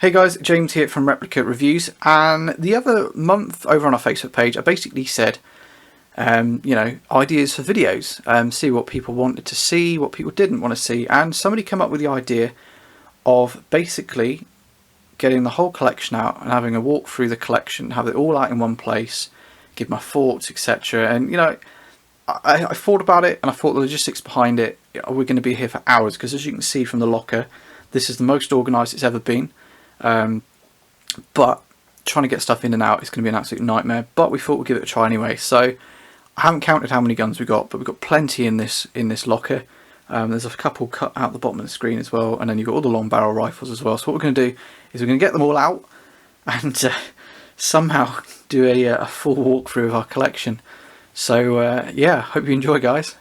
Hey guys, James here from Replica Reviews, and the other month over on our Facebook page I basically said, ideas for videos, see what people wanted to see, what people didn't want to see, and somebody came up with the idea of basically getting the whole collection out and having a walk through the collection, have it all out in one place, give my thoughts, etc. And I thought about it, and I thought the logistics behind it, we're going to be here for hours, because as you can see from the locker, this is the most organised it's ever been. But trying to get stuff in and out is going to be an absolute nightmare, but we thought we'd give it a try anyway. So I haven't counted how many guns we got, but we've got plenty in this locker. There's a couple cut out the bottom of the screen as well, and then you've got all the long barrel rifles as well. So what we're going to do is we're going to get them all out and somehow do a full walkthrough of our collection. So yeah, hope you enjoy, guys.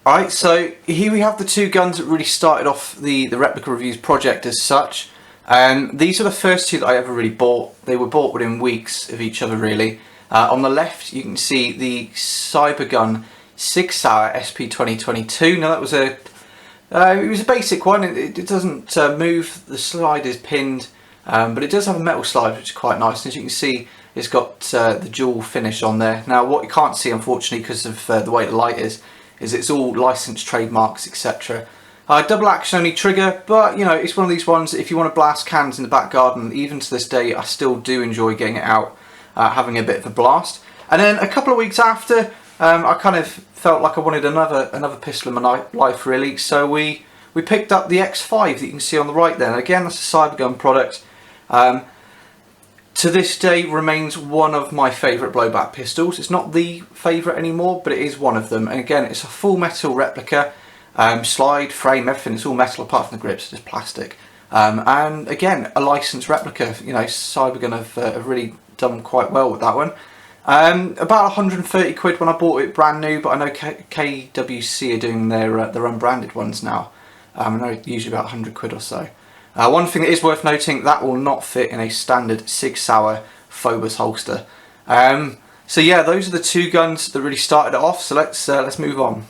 Alright, so here we have the two guns that really started off the Replica Reviews project as such. These are the first two that I ever really bought. They were bought within weeks of each other, really. On the left you can see the Cybergun Sig Sauer SP 2022. Now that was it was a basic one. It doesn't move, the slide is pinned, but it does have a metal slide which is quite nice. As you can see, it's got the dual finish on there. Now what you can't see, unfortunately, because of the way the light is it's all licensed trademarks, etc. Double action only trigger, but it's one of these ones, if you want to blast cans in the back garden, even to this day I still do enjoy getting it out, having a bit of a blast. And then a couple of weeks after, I kind of felt like I wanted another pistol in my life, really, so we picked up the X5 that you can see on the right there. And again, that's a Cybergun product. To this day remains one of my favourite blowback pistols. It's not the favourite anymore, but it is one of them. And again, it's a full metal replica. Slide, frame, everything, it's all metal apart from the grips, just plastic. And again, a licensed replica. Cybergun have really done quite well with that one. About 130 quid when I bought it brand new, but I know KWC are doing their unbranded ones now. I know usually about 100 quid or so. One thing that is worth noting, that will not fit in a standard Sig Sauer Phobos holster. So yeah, those are the two guns that really started it off, so let's move on.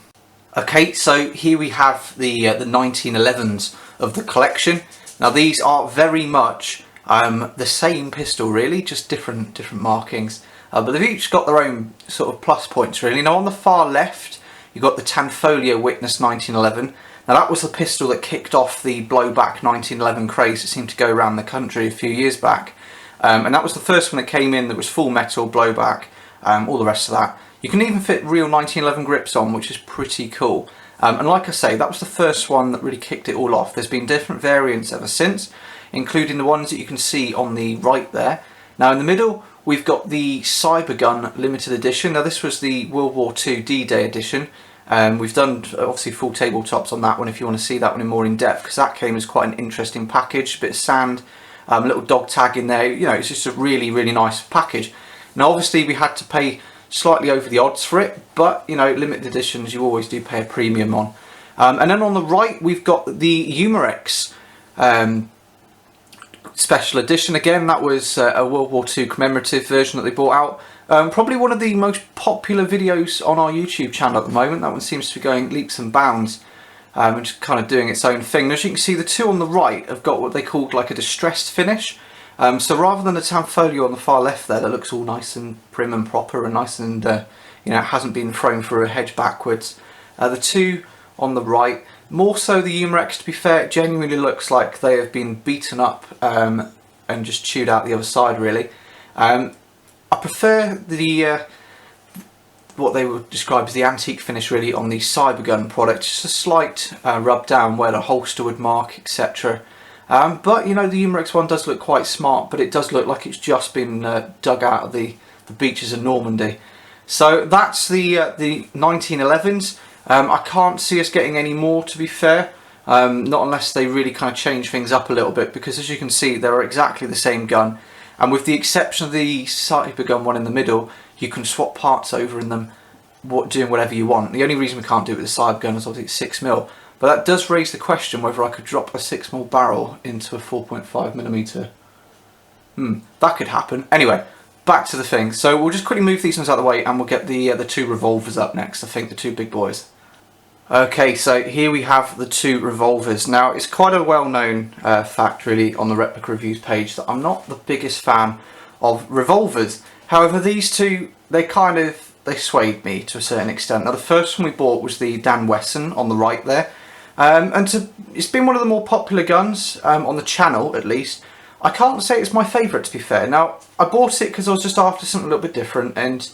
Okay, so here we have the 1911s of the collection. Now these are very much the same pistol, really, just different markings. But they've each got their own sort of plus points, really. Now on the far left, you've got the Tanfoglio Witness 1911. Now that was the pistol that kicked off the blowback 1911 craze that seemed to go around the country a few years back. And that was the first one that came in that was full metal blowback, all the rest of that. You can even fit real 1911 grips on, which is pretty cool. And like I say, that was the first one that really kicked it all off. There's been different variants ever since, including the ones that you can see on the right there. Now in the middle, we've got the Cybergun limited edition. Now this was the World War II D-Day edition. We've done obviously full tabletops on that one if you want to see that one in more in depth, because that came as quite an interesting package. A bit of sand, a little dog tag in there. It's just a really nice package. Now obviously we had to pay slightly over the odds for it, but limited editions you always do pay a premium on. And then on the right we've got the Umarex special edition. Again, that was a World War II commemorative version that they brought out. Probably one of the most popular videos on our YouTube channel at the moment. That one seems to be going leaps and bounds, and just kind of doing its own thing. And as you can see, the two on the right have got what they called like a distressed finish. So rather than the Tanfoglio on the far left there that looks all nice and prim and proper and nice and hasn't been thrown through a hedge backwards, the two on the right, more so the Umarex, to be fair, genuinely looks like they have been beaten up and just chewed out the other side, really. I prefer the what they would describe as the antique finish, really, on the Cybergun product. Just a slight rub down where the holster would mark, etc. But the Umarex one does look quite smart, but it does look like it's just been dug out of the beaches of Normandy. So that's the 1911s. I can't see us getting any more, to be fair, not unless they really kind of change things up a little bit, because as you can see they're exactly the same gun, and with the exception of the Cybergun one in the middle, you can swap parts over in them, doing whatever you want. The only reason we can't do it with the Cybergun is obviously it's 6mm. But that does raise the question whether I could drop a 6mm barrel into a 4.5mm. That could happen. Anyway, back to the thing. So we'll just quickly move these ones out of the way, and we'll get the two Revolvers up next. I think the two big boys. Okay, so here we have the two revolvers. Now, it's quite a well-known fact, really, on the Replica Reviews page that I'm not the biggest fan of revolvers. However, these two, they swayed me to a certain extent. Now, the first one we bought was the Dan Wesson on the right there. It's been one of the more popular guns, on the channel at least. I can't say it's my favourite, to be fair. Now, I bought it because I was just after something a little bit different, and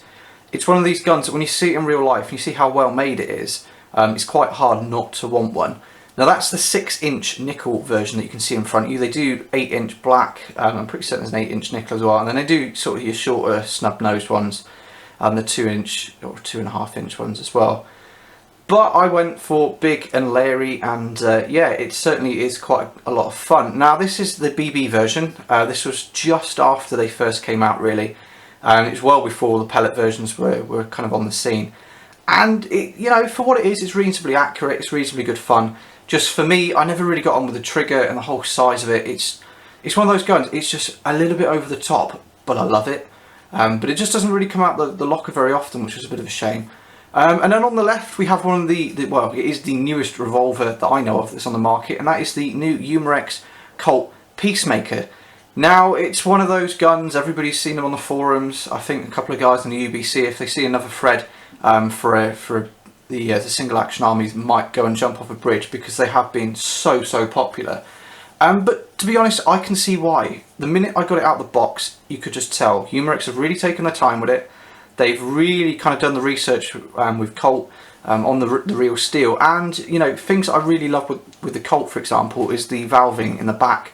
it's one of these guns that when you see it in real life, and you see how well made it is, it's quite hard not to want one. Now that's the 6-inch nickel version that you can see in front of you. They do 8-inch black, I'm pretty certain there's an 8-inch nickel as well, and then they do sort of your shorter snub-nosed ones, the 2-inch or 2.5-inch ones as well. But I went for big and leery, and yeah, it certainly is quite a lot of fun. Now this is the BB version. This was just after they first came out, really. It's well before the pellet versions were kind of on the scene. And it, you know, for what it is, it's reasonably accurate, it's reasonably good fun. Just for me, I never really got on with the trigger and the whole size of it. It's one of those guns, it's just a little bit over the top, but I love it. But it just doesn't really come out the locker very often, which is a bit of a shame. And then on the left we have one of well, it is the newest revolver that I know of that's on the market, and that is the new Umarex Colt Peacemaker. Now, it's one of those guns, everybody's seen them on the forums. I think a couple of guys in the UBC, if they see another thread for the single action armies, might go and jump off a bridge because they have been so popular. But to be honest, I can see why. The minute I got it out of the box, you could just tell. Umarex have really taken their time with it. They've really kind of done the research with Colt on the real steel. And, you know, things I really love with the Colt, for example, is the valving in the back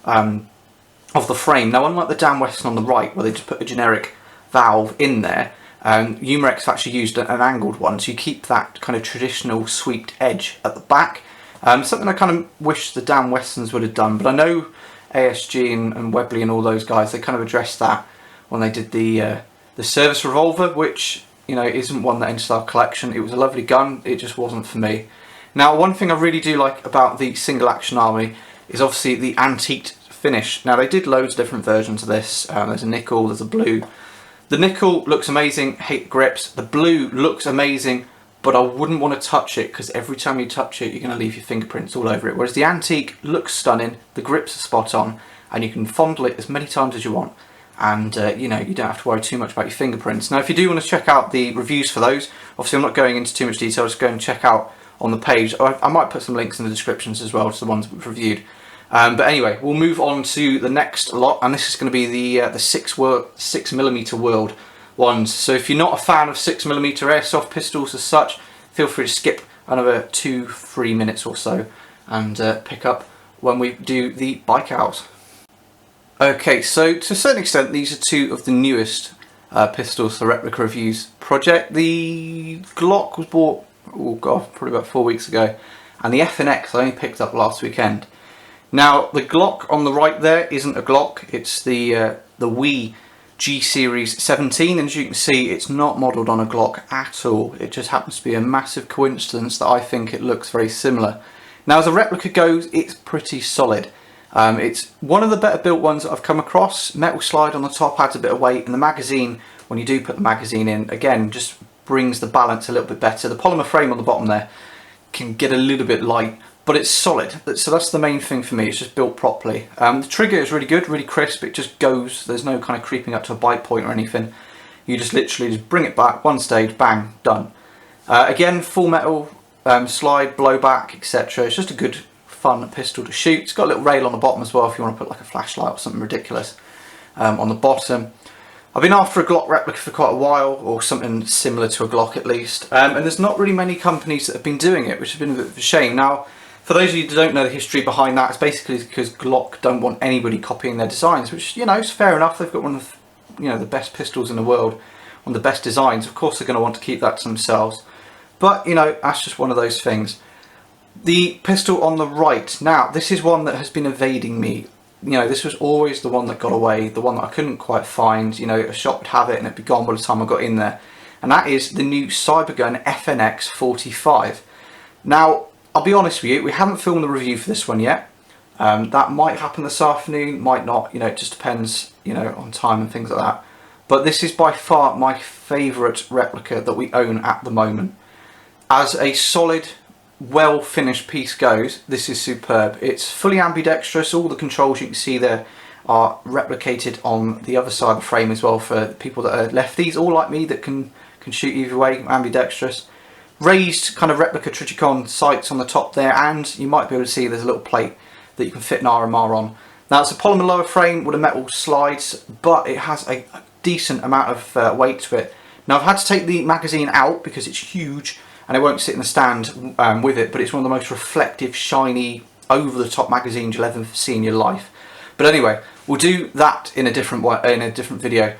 of the frame. Now, unlike the Dan Wesson on the right, where they just put a generic valve in there, Umarex have actually used an angled one, so you keep that kind of traditional sweeped edge at the back. Something I kind of wish the Dan Wessons would have done, but I know ASG and Webley and all those guys, they kind of addressed that when they did the service revolver, which, you know, isn't one that entered our collection. It was a lovely gun, it just wasn't for me. Now, one thing I really do like about the single action army is obviously the antiqued finish. Now, they did loads of different versions of this. There's a nickel, there's a blue. The nickel looks amazing, hate the grips. The blue looks amazing, but I wouldn't want to touch it because every time you touch it, you're going to leave your fingerprints all over it. Whereas the antique looks stunning, the grips are spot on, and you can fondle it as many times as you want. And you know, you don't have to worry too much about your fingerprints. Now, if you do want to check out the reviews for those, obviously I'm not going into too much detail, just go and check out on the page. I might put some links in the descriptions as well to the ones we've reviewed. But anyway, we'll move on to the next lot, and this is going to be the 6mm World ones. So if you're not a fan of 6mm airsoft pistols as such, feel free to skip another 2-3 minutes or so and pick up when we do the bike out. Okay, so to a certain extent, these are two of the newest pistols for the Replica Reviews project. The Glock was bought, oh god, probably about 4 weeks ago, and the FNX I only picked up last weekend. Now, the Glock on the right there isn't a Glock, it's the Wii G Series 17, and as you can see, it's not modelled on a Glock at all. It just happens to be a massive coincidence that I think it looks very similar. Now, as a replica goes, it's pretty solid. It's one of the better built ones that I've come across. Metal slide on the top adds a bit of weight, and the magazine, when you do put the magazine in, again, just brings the balance a little bit better. The polymer frame on the bottom there can get a little bit light, but it's solid. So that's the main thing for me, it's just built properly. The trigger is really good, really crisp, it just goes, there's no kind of creeping up to a bite point or anything. You just literally just bring it back, one stage, bang, done. Again, full metal, slide, blowback, etc. It's just a good, fun pistol to shoot. It's got a little rail on the bottom as well if you want to put like a flashlight or something ridiculous on the bottom. I've been after a Glock replica for quite a while, or something similar to a Glock at least, and there's not really many companies that have been doing it, which has been a bit of a shame. Now, for those of you who don't know the history behind that, it's basically because Glock don't want anybody copying their designs, which, you know, is fair enough. They've got one of the, you know, the best pistols in the world, one of the best designs. Of course they're going to want to keep that to themselves. But, you know, that's just one of those things. The pistol on the right, now, this is one that has been evading me. You know, this was always the one that got away, the one that I couldn't quite find. You know, a shop would have it and it'd be gone by the time I got in there. And that is the new Cybergun FNX 45. Now, I'll be honest with you, we haven't filmed the review for this one yet. That might happen this afternoon, might not, you know, it just depends, you know, on time and things like that. But this is by far my favourite replica that we own at the moment. As a solid well finished piece goes, this is superb. It's fully ambidextrous. All the controls you can see there are replicated on the other side of the frame as well for people that are lefties, all like me, that can shoot either way, ambidextrous. Raised kind of replica Triticon sights on the top there, and you might be able to see there's a little plate that you can fit an RMR on. Now it's a polymer lower frame with a metal slides, but it has a decent amount of weight to it. Now I've had to take the magazine out because it's huge and it won't sit in the stand with it, but it's one of the most reflective, shiny, over-the-top magazines you'll ever see in your life. But anyway, we'll do that in a different video.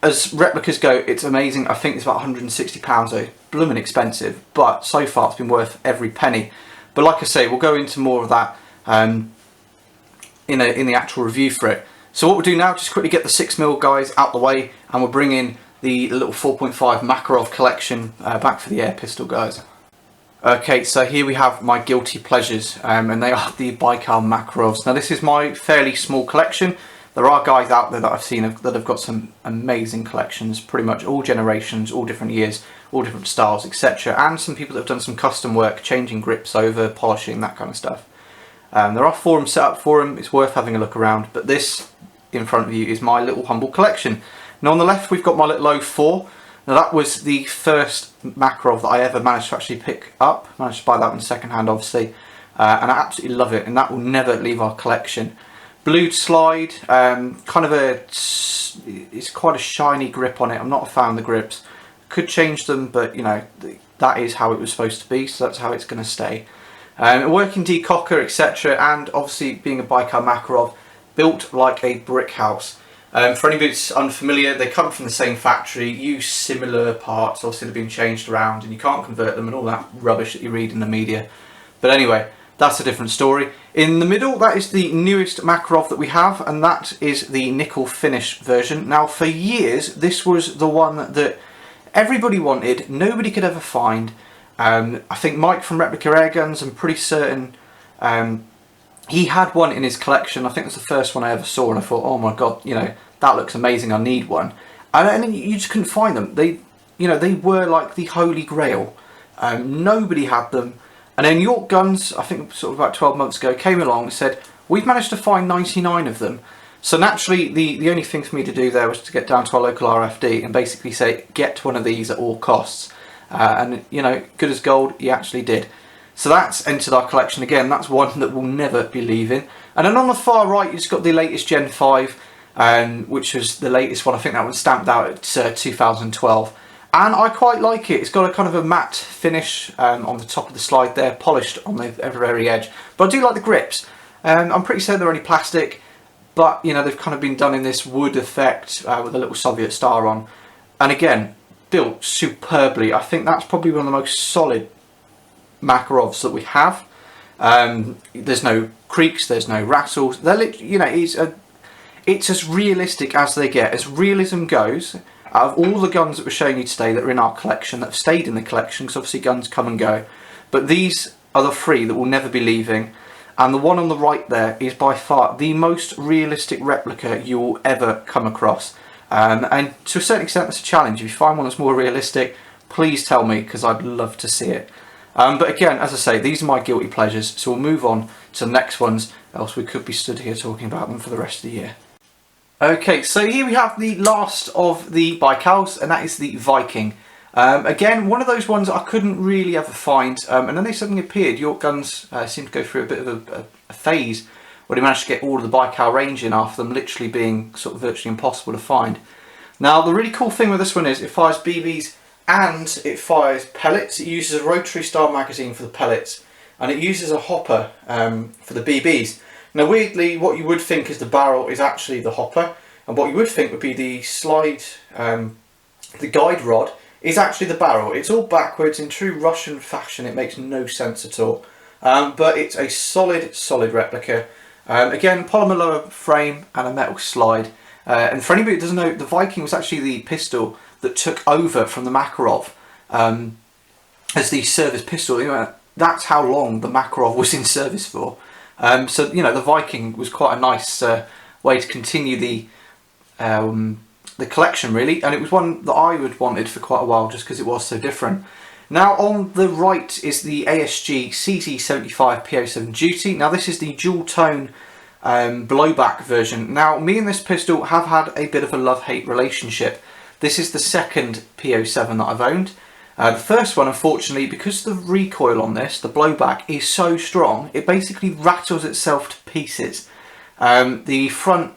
As replicas go, it's amazing. I think it's about £160 though, blooming expensive, but so far it's been worth every penny. But like I say, we'll go into more of that in the actual review for it. So what we'll do now, just quickly get the 6mm guys out the way, and we'll bring in the little 4.5 Makarov collection back for the air pistol guys. Okay, so here we have my guilty pleasures, and they are the Baikal Makarovs. Now this is my fairly small collection. There are guys out there that I've seen that have got some amazing collections, pretty much all generations, all different years, all different styles, etc. And some people that have done some custom work, changing grips over, polishing, that kind of stuff. There are forums set up for them, it's worth having a look around, but this in front of you is my little humble collection. Now on the left we've got my little 04. Now that was the first Makarov that I ever managed to actually pick up. Managed to buy that one second hand obviously, and I absolutely love it, and that will never leave our collection. Blued slide, kind of it's quite a shiny grip on it. I'm not a fan of the grips. Could change them, but you know, that is how it was supposed to be, so that's how it's going to stay. A working decocker, etc., and obviously being a Baikal Makarov, built like a brick house. For anybody that's unfamiliar, they come from the same factory, use similar parts, obviously they've been changed around and you can't convert them and all that rubbish that you read in the media. But anyway, that's a different story. In the middle, that is the newest Makarov that we have, and that is the nickel finish version. Now for years, this was the one that everybody wanted, nobody could ever find. I think Mike from Replica Airguns, I'm pretty certain, he had one in his collection. I think it was the first one I ever saw, and I thought, oh my god, you know, that looks amazing, I need one. And then you just couldn't find them. They were like the holy grail. Nobody had them. And then York Guns, I think sort of about 12 months ago, came along and said, we've managed to find 99 of them. So naturally, the only thing for me to do there was to get down to our local RFD and basically say, get one of these at all costs. And, you know, good as gold, he actually did. So that's entered our collection again. That's one that will never be leaving. And then on the far right, you've got the latest Gen 5, which was the latest one. I think that was stamped out at 2012. And I quite like it. It's got a kind of a matte finish on the top of the slide there, polished on the very edge. But I do like the grips. I'm pretty certain they're only plastic, but you know, they've kind of been done in this wood effect with a little Soviet star on. And again, built superbly. I think that's probably one of the most solid Makarovs that we have. There's no creaks, there's no rattles. You know, it's as realistic as they get. As realism goes, out of all the guns that we're showing you today that are in our collection, that have stayed in the collection, because obviously guns come and go, but these are the 3 that will never be leaving. And the one on the right there is by far the most realistic replica you will ever come across. And to a certain extent, that's a challenge. If you find one that's more realistic, please tell me, because I'd love to see it. But again, as I say, these are my guilty pleasures, so we'll move on to the next ones, else we could be stood here talking about them for the rest of the year. Okay, so here we have the last of the Baikals, and that is the Viking. Again, one of those ones I couldn't really ever find, and then they suddenly appeared. York Guns seemed to go through a bit of a phase where they managed to get all of the Baikal range in after them literally being sort of virtually impossible to find. Now, the really cool thing with this one is it fires BBs and it fires pellets. It uses a rotary style magazine for the pellets, and it uses a hopper for the BBs. Now weirdly, what you would think is the barrel is actually the hopper, and what you would think would be the slide, the guide rod is actually the barrel. It's all backwards in true Russian fashion. It makes no sense at all, but it's a solid replica. Again, polymer lower frame and a metal slide. And for anybody that doesn't know, the Viking was actually the pistol that took over from the Makarov as the service pistol. You know, that's how long the Makarov was in service for. So you know, the Viking was quite a nice way to continue the collection really, and it was one that I would wanted for quite a while just because it was so different. Now on the right is the ASG CZ75 PO7 Duty. Now this is the dual tone blowback version. Now me and this pistol have had a bit of a love-hate relationship. This is the second PO7 that I've owned. The first one, unfortunately, because the recoil on this, the blowback, is so strong, it basically rattles itself to pieces. The front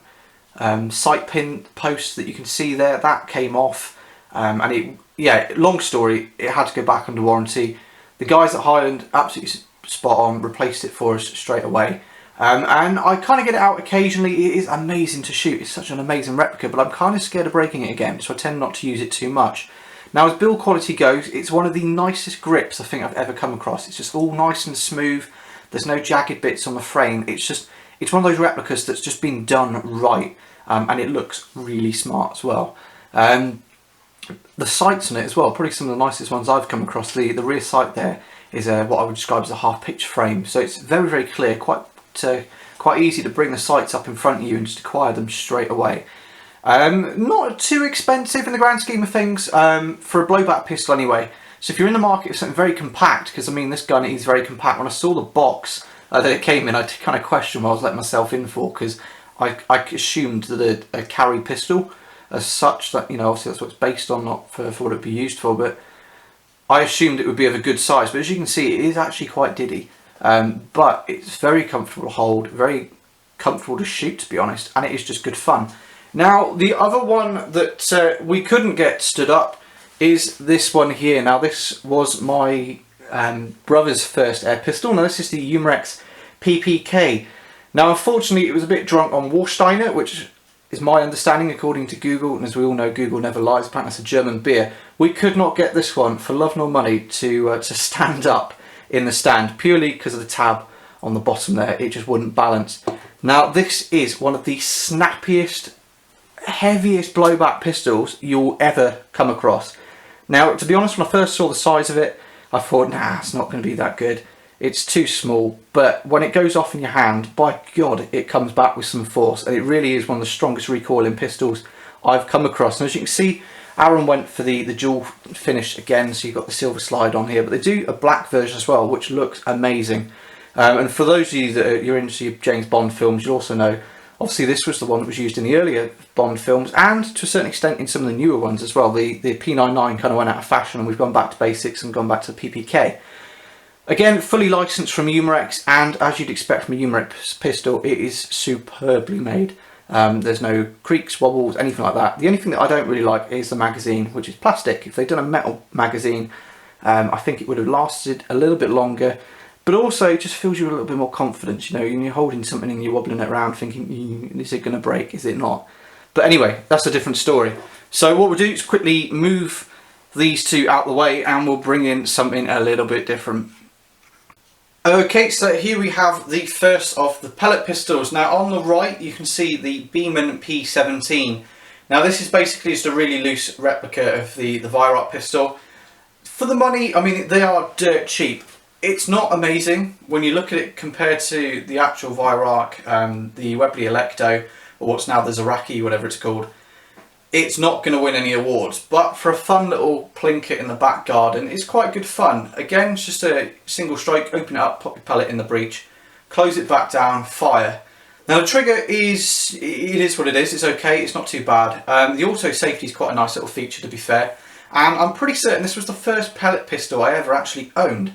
sight pin post that you can see there, that came off, and long story, it had to go back under warranty. The guys at Highland, absolutely spot on, replaced it for us straight away. And I kind of get it out occasionally. It is amazing to shoot, it's such an amazing replica, but I'm kind of scared of breaking it again, so I tend not to use it too much. Now as build quality goes, it's one of the nicest grips I think I've ever come across. It's just all nice and smooth, there's no jagged bits on the frame, it's one of those replicas that's just been done right, and it looks really smart as well. The sights on it as well, probably some of the nicest ones I've come across. The rear sight there is what I would describe as a half pitch frame, so it's very, very clear, quite easy to bring the sights up in front of you and just acquire them straight away. Not too expensive in the grand scheme of things, for a blowback pistol anyway. So if you're in the market for something very compact, because I mean this gun is very compact, when I saw the box that it came in, I did kind of question what I was letting myself in for, because I assumed that a carry pistol as such, that, you know, obviously that's what it's based on, not for what it would be used for, but I assumed it would be of a good size. But as you can see, it is actually quite diddy, but it's very comfortable to hold, very comfortable to shoot, to be honest, and it is just good fun. Now the other one that we couldn't get stood up is this one here. Now this was my brother's first air pistol. Now this is the Umarex PPK. Now unfortunately it was a bit drunk on Warsteiner, which is my understanding according to Google, and as we all know, Google never lies. Apparently it's a German beer. We could not get this one for love nor money to stand up in the stand, purely because of the tab on the bottom there. It just wouldn't balance. Now this is one of the snappiest, heaviest blowback pistols you'll ever come across. Now to be honest, when I first saw the size of it, I thought, nah, it's not going to be that good, it's too small. But when it goes off in your hand, by God, it comes back with some force, and it really is one of the strongest recoiling pistols I've come across. And as you can see, Aaron went for the dual finish again, so you've got the silver slide on here, but they do a black version as well, which looks amazing. And for those of you that you're into James Bond films, you'll also know, obviously this was the one that was used in the earlier Bond films, and to a certain extent in some of the newer ones as well. The P99 kind of went out of fashion, and we've gone back to basics and gone back to the PPK. Again, fully licensed from Umarex, and as you'd expect from a Umarex pistol, it is superbly made. There's no creaks, wobbles, anything like that. The only thing that I don't really like is the magazine, which is plastic. If they'd done a metal magazine, I think it would have lasted a little bit longer. But also, it just fills you with a little bit more confidence, you know, you're holding something and you're wobbling it around thinking, is it going to break, is it not? But anyway, that's a different story. So what we'll do is quickly move these two out the way, and we'll bring in something a little bit different. Okay, so here we have the first of the pellet pistols. Now on the right you can see the Beeman P17. Now this is basically just a really loose replica of the Virock pistol. For the money, I mean, they are dirt cheap. It's not amazing when you look at it compared to the actual Virock, the Webley Electo, or what's now the Zaraki, whatever it's called. It's not going to win any awards, but for a fun little plinket in the back garden, it's quite good fun. Again, it's just a single strike, open it up, pop your pellet in the breech, close it back down, fire. Now the trigger it is what it is, it's okay, it's not too bad. The auto safety is quite a nice little feature, to be fair, and I'm pretty certain this was the first pellet pistol I ever actually owned.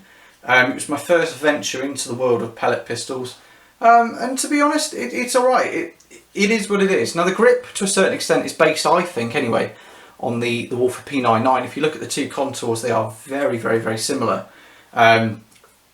It was my first venture into the world of pellet pistols, and to be honest, it's alright. It is what it is. Now the grip, to a certain extent, is based, I think anyway, on the Walther P99. If you look at the two contours, they are very, very, very similar.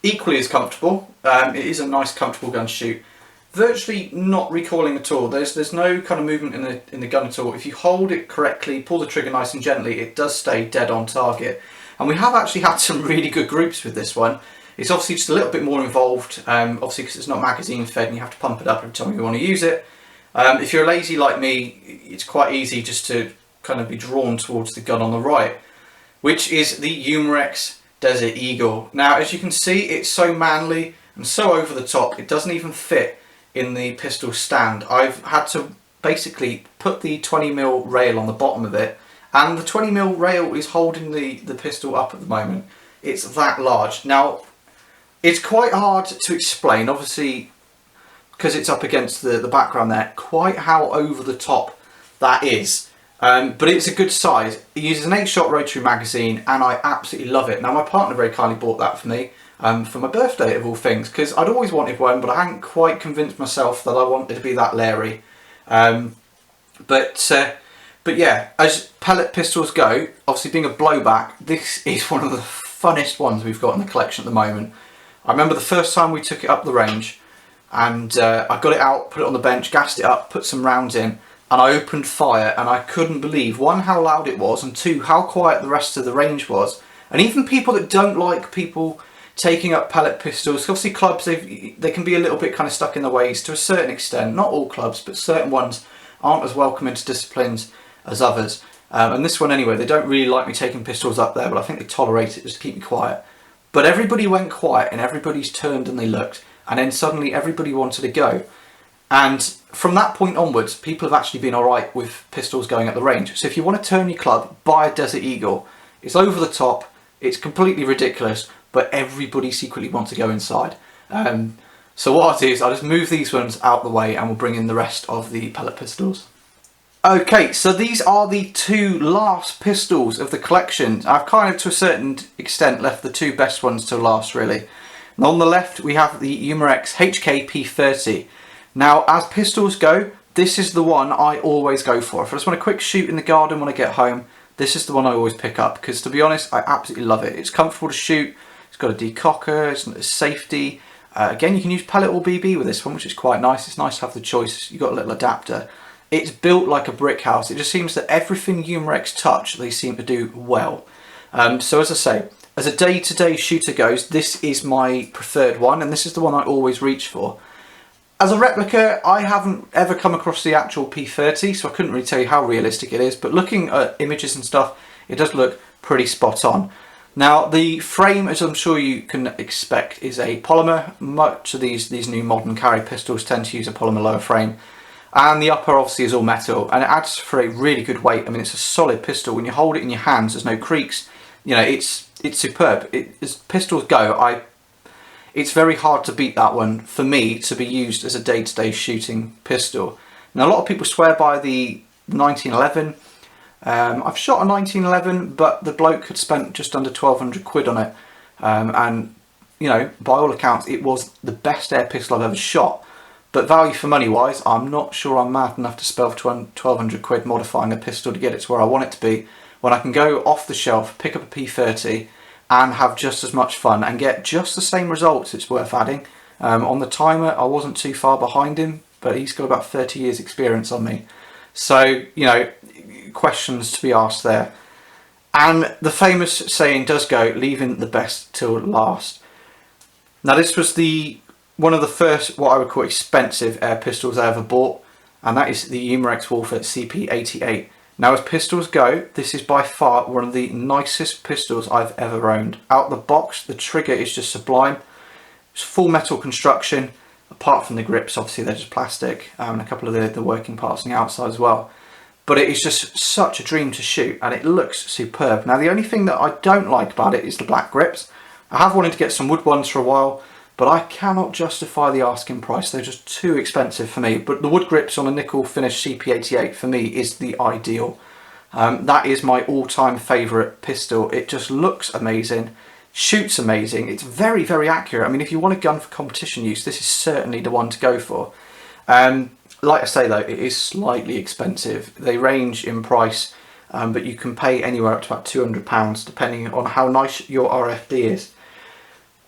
Equally as comfortable. It is a nice, comfortable gun to shoot. Virtually not recoiling at all. There's no kind of movement in the gun at all. If you hold it correctly, pull the trigger nice and gently, it does stay dead on target. And we have actually had some really good groups with this one. It's obviously just a little bit more involved, obviously because it's not magazine fed and you have to pump it up every time you want to use it. If you're lazy like me, it's quite easy just to kind of be drawn towards the gun on the right, which is the Umarex Desert Eagle. Now as you can see, it's so manly and so over the top, it doesn't even fit in the pistol stand. I've had to basically put the 20mm rail on the bottom of it, and the 20mm rail is holding the pistol up at the moment. It's that large. Now, it's quite hard to explain, obviously, because it's up against the background there, quite how over the top that is. But it's a good size. It uses an 8-shot rotary magazine, and I absolutely love it. Now, my partner very kindly bought that for me for my birthday, of all things, because I'd always wanted one, but I hadn't quite convinced myself that I wanted to be that leery. But yeah, as pellet pistols go, obviously being a blowback, this is one of the funnest ones we've got in the collection at the moment. I remember the first time we took it up the range, and I got it out, put it on the bench, gassed it up, put some rounds in, and I opened fire, and I couldn't believe, one, how loud it was, and two, how quiet the rest of the range was. And even people that don't like people taking up pellet pistols, obviously clubs, they can be a little bit kind of stuck in their ways to a certain extent. Not all clubs, but certain ones aren't as welcome into disciplines as others. And this one anyway, they don't really like me taking pistols up there, but I think they tolerate it just to keep me quiet. But everybody went quiet, and everybody's turned and they looked, and then suddenly everybody wanted to go. And from that point onwards, people have actually been alright with pistols going at the range. So if you want to turn your club, buy a Desert Eagle. It's over the top, it's completely ridiculous, but everybody secretly wants to go inside. So what I'll do is I'll just move these ones out the way, and we'll bring in the rest of the pellet pistols. Okay, so these are the two last pistols of the collection. I've kind of, to a certain extent, left the two best ones to last, really. And on the left, we have the Umarex HK-P30. Now, as pistols go, this is the one I always go for. If I just want a quick shoot in the garden when I get home, this is the one I always pick up, because to be honest, I absolutely love it. It's comfortable to shoot, it's got a decocker, it's safety. Again, you can use pellet or BB with this one, which is quite nice. It's nice to have the choice. You've got a little adapter. It's built like a brick house. It just seems that everything Umarex touch, they seem to do well. So as I say, as a day-to-day shooter goes, this is my preferred one, and this is the one I always reach for. As a replica, I haven't ever come across the actual P30, so I couldn't really tell you how realistic it is, but looking at images and stuff, it does look pretty spot on. Now, the frame, as I'm sure you can expect, is a polymer. Much of these new modern carry pistols tend to use a polymer lower frame. And the upper obviously is all metal, and it adds for a really good weight. I mean, it's a solid pistol. When you hold it in your hands, there's no creaks. You know, it's superb. As pistols go, it's very hard to beat that one for me to be used as a day-to-day shooting pistol. Now, a lot of people swear by the 1911. I've shot a 1911, but the bloke had spent just under 1,200 quid on it, and you know, by all accounts, it was the best air pistol I've ever shot. But value for money wise, I'm not sure I'm mad enough to spend 1,200 quid modifying a pistol to get it to where I want it to be, when I can go off the shelf, pick up a P30 and have just as much fun and get just the same results. It's worth adding. On the timer, I wasn't too far behind him, but he's got about 30 years experience on me. So, you know, questions to be asked there. And the famous saying does go, leaving the best till last. Now, this was one of the first, what I would call expensive air pistols I ever bought, and that is the Umarex Wolfert CP88. Now, as pistols go, this is by far one of the nicest pistols I've ever owned. Out the box, the trigger is just sublime. It's full metal construction, apart from the grips, obviously they're just plastic, and a couple of the working parts on the outside as well. But it is just such a dream to shoot, and it looks superb. Now, the only thing that I don't like about it is the black grips. I have wanted to get some wood ones for a while, but I cannot justify the asking price. They're just too expensive for me. But the wood grips on a nickel finished CP88 for me is the ideal. That is my all-time favourite pistol. It just looks amazing, shoots amazing. It's very, very accurate. I mean, if you want a gun for competition use, this is certainly the one to go for. Like I say though, it is slightly expensive. They range in price, but you can pay anywhere up to about £200 depending on how nice your RFD is.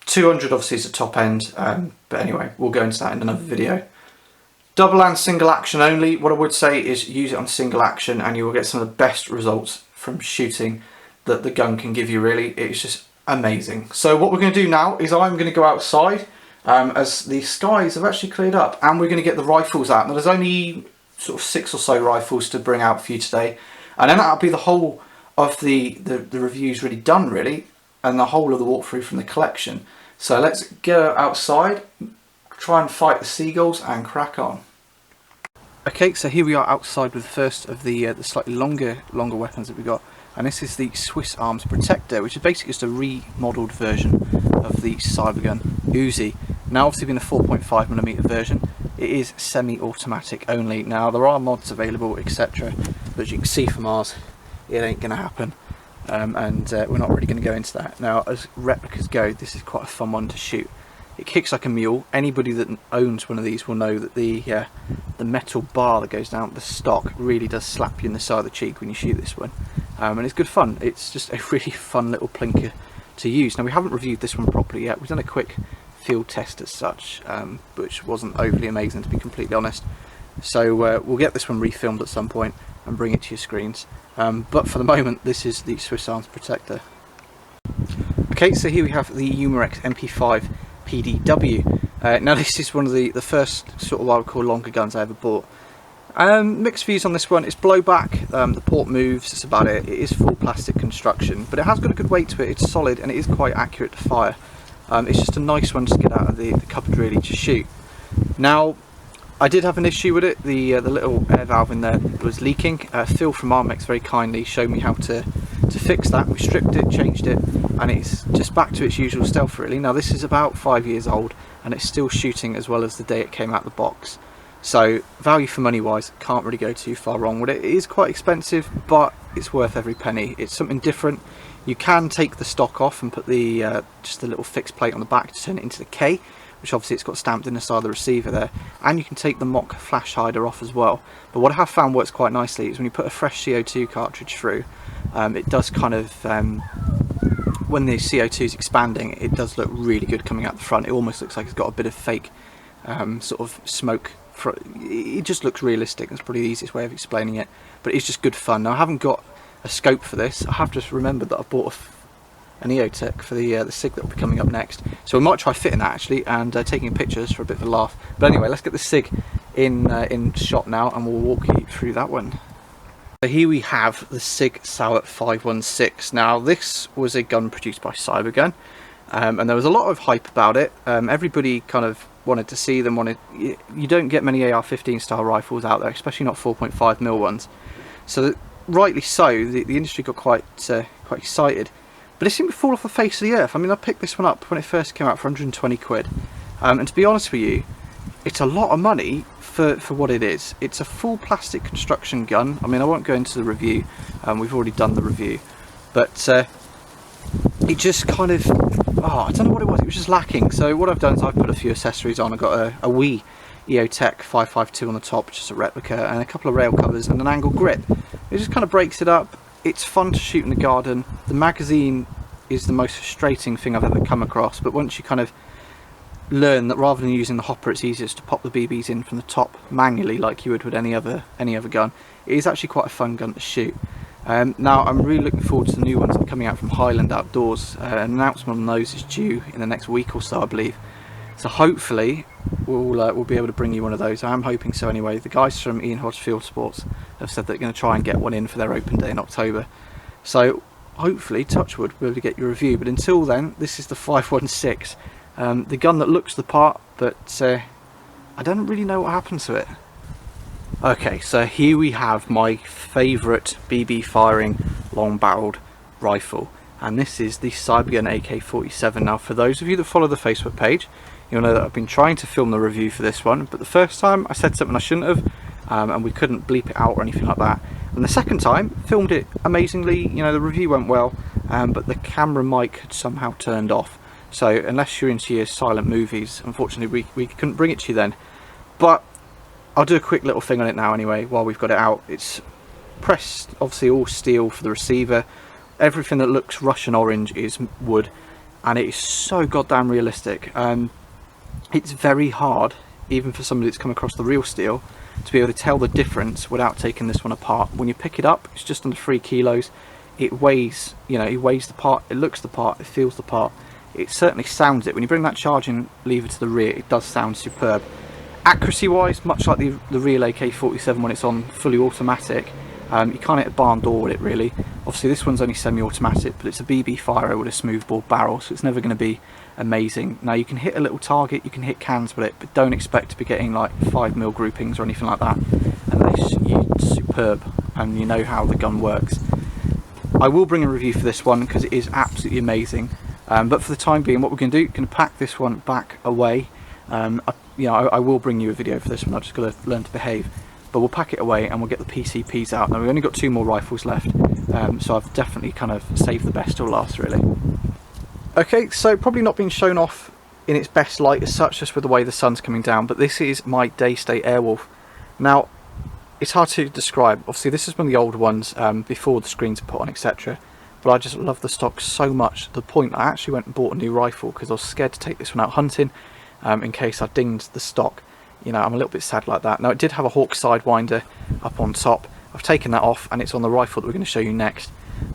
200 obviously is the top end, but anyway, we'll go into that in another video. Double and single action only. What I would say is use it on single action and you will get some of the best results from shooting that the gun can give you, really. It's just amazing. So what we're going to do now is I'm going to go outside as the skies have actually cleared up, and we're going to get the rifles out. Now, there's only sort of 6 or so rifles to bring out for you today, and then that'll be the whole of the reviews really done, really, and the whole of the walkthrough from the collection. So let's go outside, try and fight the seagulls and crack on. Okay, so here we are outside with the first of the slightly longer weapons that we got. and this is the Swiss Arms Protector, which is basically just a remodeled version of the Cybergun Uzi. Now obviously being a 4.5mm version, it is semi-automatic only. Now there are mods available, etc., but as you can see from ours, it ain't going to happen, and we're not really going to go into that. Now as replicas go, this is quite a fun one to shoot. It kicks like a mule. Anybody that owns one of these will know that the metal bar that goes down the stock really does slap you in the side of the cheek when you shoot this one, and it's good fun. It's just a really fun little plinker to use. Now we haven't reviewed this one properly yet. We've done a quick field test as such, which wasn't overly amazing, to be completely honest. So we'll get this one refilmed at some point and bring it to your screens. But for the moment, this is the Swiss Arms Protector. Okay, so here we have the Umarex MP5 PDW. Now this is one of the first sort of what I would call longer guns I ever bought. Mixed views on this one. It's blowback, the port moves, that's about it. It is full plastic construction, but it has got a good weight to it. It's solid and it is quite accurate to fire. It's just a nice one to get out of the cupboard really to shoot. Now I did have an issue with it. The little air valve in there was leaking. Phil from Armex very kindly showed me how to fix that. We stripped it, changed it, and it's just back to its usual stealth really. Now this is about 5 years old and it's still shooting as well as the day it came out the box. So value for money wise, can't really go too far wrong with it. It is quite expensive, but it's worth every penny. It's something different. You can take the stock off and put the just the little fixed plate on the back to turn it into the K, which obviously it's got stamped in the side of the receiver there, and you can take the mock flash hider off as well. But what I have found works quite nicely is when you put a fresh CO2 cartridge through, it does kind of, when the CO2 is expanding, it does look really good coming out the front. It almost looks like it's got a bit of fake sort of smoke. It just looks realistic. That's probably the easiest way of explaining it, but it's just good fun. Now I haven't got a scope for this. I have just remembered that I bought an EOTech for the SIG that will be coming up next, so we might try fitting that actually and taking pictures for a bit of a laugh. But anyway, let's get the SIG in shot now and we'll walk you through that one. So here we have the SIG Sauer 516. Now this was a gun produced by Cybergun, and there was a lot of hype about it. Everybody kind of wanted to see them. You don't get many AR-15 style rifles out there, especially not 4.5mm ones. So rightly so, the industry got quite excited. But it seemed to fall off the face of the earth. I mean, I picked this one up when it first came out for 120 quid. And to be honest with you, it's a lot of money for what it is. It's a full plastic construction gun. I mean, I won't go into the review. We've already done the review. But it just kind of, I don't know what it was. It was just lacking. So what I've done is I've put a few accessories on. I've got a wee EOTech 552 on the top, which is a replica, and a couple of rail covers and an angle grip. It just kind of breaks it up. It's fun to shoot in the garden. The magazine is the most frustrating thing I've ever come across, but once you kind of learn that rather than using the hopper, it's easiest to pop the BBs in from the top manually like you would with any other gun. It is actually quite a fun gun to shoot. Now I'm really looking forward to the new ones that are coming out from Highland Outdoors. An announcement on those is due in the next week or so, I believe. So hopefully we'll be able to bring you one of those. I'm hoping so anyway. The guys from Ian Hodge Field Sports have said they're going to try and get one in for their open day in October. So hopefully, touchwood, we'll be able to get your review. But until then, this is the 516. The gun that looks the part, but I don't really know what happened to it. Okay, so here we have my favourite BB firing long barreled rifle. And this is the Cybergun AK-47. Now for those of you that follow the Facebook page, you'll know that I've been trying to film the review for this one, but the first time I said something I shouldn't have, and we couldn't bleep it out or anything like that. And the second time, filmed it amazingly, the review went well, but the camera mic had somehow turned off. So unless you're into your silent movies, unfortunately we couldn't bring it to you then. But I'll do a quick little thing on it now anyway, while we've got it out. It's pressed, obviously all steel for the receiver. Everything that looks Russian orange is wood, and it is so goddamn realistic. It's very hard, even for somebody that's come across the real steel, to be able to tell the difference without taking this one apart. When you pick it up, it's just under 3 kilos. It weighs, it weighs the part, it looks the part, it feels the part. It certainly sounds it. When you bring that charging lever to the rear, it does sound superb. Accuracy wise, much like the real AK-47 when it's on fully automatic, you can't hit a barn door with it really. Obviously this one's only semi-automatic, but it's a BB firer with a smoothbore barrel, so it's never going to be amazing. Now you can hit a little target, you can hit cans with it, but don't expect to be getting like 5mm groupings or anything like that unless you're superb and you know how the gun works. I will bring a review for this one because it is absolutely amazing. But for the time being, what we're going to do, going to pack this one back away. I will bring you a video for this one. I've just got to learn to behave. But we'll pack it away and we'll get the PCPs out. Now we've only got 2 more rifles left, so I've definitely kind of saved the best till last, really. Okay, so probably not being shown off in its best light as such, just with the way the sun's coming down, but this is my Daystate Airwolf. Now, it's hard to describe. Obviously, this is one of the old ones before the screens are put on, etc. But I just love the stock so much, to the point I actually went and bought a new rifle because I was scared to take this one out hunting in case I dinged the stock. You know, I'm a little bit sad like that. Now, it did have a Hawk Sidewinder up on top. I've taken that off and it's on the rifle that we're going to show you next.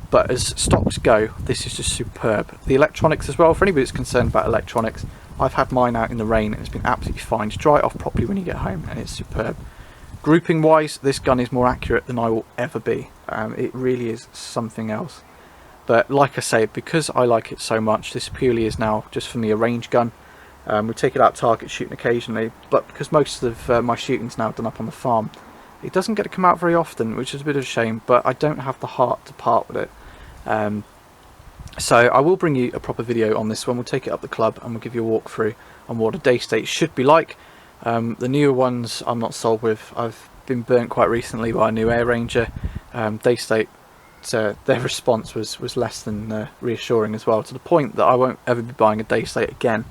But as stocks go, this is just superb. The electronics as well, for anybody that's concerned about electronics, I've had mine out in the rain and it's been absolutely fine. Just dry it off properly when you get home and it's superb. Grouping wise, this gun is more accurate than I will ever be. It really is something else. But like I say, because I like it so much, this purely is now just for me a range gun. We take it out target shooting occasionally, but because most of my shooting's now done up on the farm, it doesn't get to come out very often, which is a bit of a shame, but I don't have the heart to part with it. So I will bring you a proper video on this one. We'll take it up the club and we'll give you a walkthrough on what a Daystate should be like. The newer ones I'm not sold with. I've been burnt quite recently by a new Air Ranger. Daystate, their response was less than reassuring as well, to the point that I won't ever be buying a Daystate again.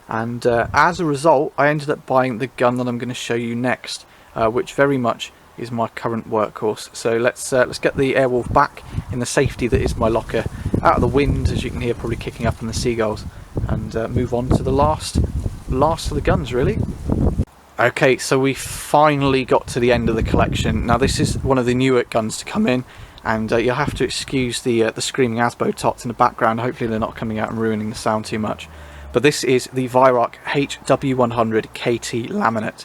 And as a result, I ended up buying the gun that I'm going to show you next, which very much is my current workhorse. So let's get the Airwolf back in the safety that is my locker, out of the wind, as you can hear probably kicking up in the seagulls, and move on to the last of the guns, really. Okay, so we finally got to the end of the collection. Now this is one of the newer guns to come in, and you'll have to excuse the screaming Asbo tots in the background. Hopefully they're not coming out and ruining the sound too much. But this is the Viroc HW100 KT Laminate.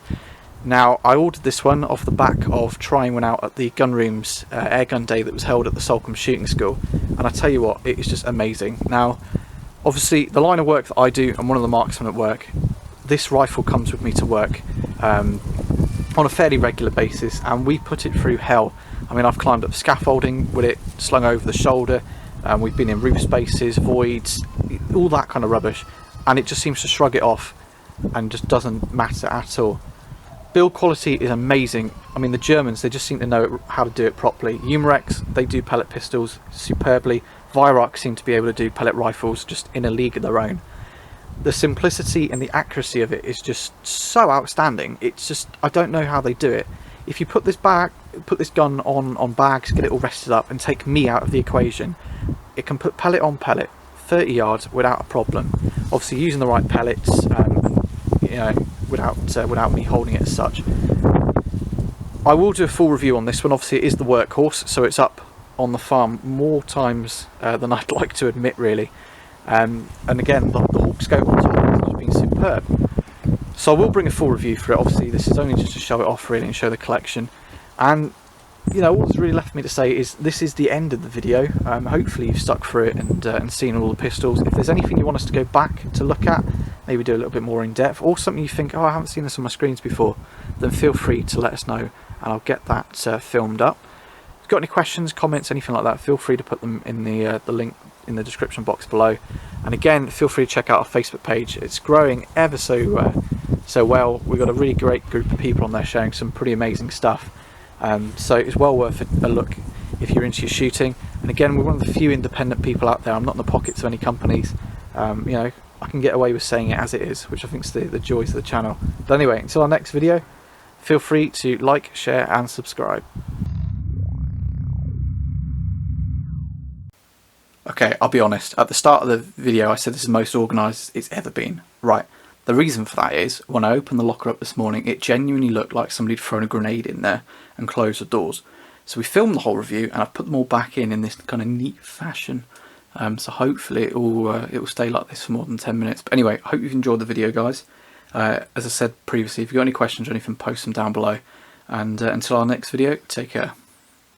Now, I ordered this one off the back of trying one out at the Gunroom's airgun day that was held at the Salcombe Shooting School, and I tell you what, it is just amazing. Now, obviously, the line of work that I do, and one of the marksmen at work, this rifle comes with me to work on a fairly regular basis, and we put it through hell. I mean, I've climbed up scaffolding with it slung over the shoulder, we've been in roof spaces, voids, all that kind of rubbish, and it just seems to shrug it off and just doesn't matter at all. Build quality is amazing. I mean, the Germans, they just seem to know how to do it properly. Umarex, they do pellet pistols superbly. Viroc seem to be able to do pellet rifles just in a league of their own. The simplicity and the accuracy of it is just so outstanding. It's just, I don't know how they do it. If you put this gun on bags, get it all rested up, and take me out of the equation, it can put pellet on pellet, 30 yards without a problem. Obviously using the right pellets, you know, without me holding it as such. I will do a full review on this one. Obviously it is the workhorse, so it's up on the farm more times than I'd like to admit, really. And again, the Hawk scope on top has been superb. So I will bring a full review for it. Obviously this is only just to show it off, really, and show the collection. And you know, what's really left for me to say is this is the end of the video. Hopefully you've stuck through it and seen all the pistols. If there's anything you want us to go back to look at, maybe do a little bit more in depth, or something you think, oh, I haven't seen this on my screens before, then feel free to let us know and I'll get that filmed up. If you've got any questions, comments, anything like that, feel free to put them in the link in the description box below. And again, feel free to check out our Facebook page. It's growing ever so well. We've got a really great group of people on there sharing some pretty amazing stuff. So it's well worth a look if you're into your shooting. And again, we're one of the few independent people out there. I'm not in the pockets of any companies. You know, I can get away with saying it as it is, which I think is the joys of the channel. But anyway, until our next video, feel free to like, share and subscribe. Okay, I'll be honest, at the start of the video I said this is the most organised it's ever been. Right, the reason for that is, when I opened the locker up this morning, it genuinely looked like somebody had thrown a grenade in there and closed the doors. So we filmed the whole review and I've put them all back in this kind of neat fashion. So hopefully it will stay like this for more than 10 minutes. But anyway, I hope you've enjoyed the video, guys. As I said previously, if you've got any questions or anything, post them down below. And until our next video, take care.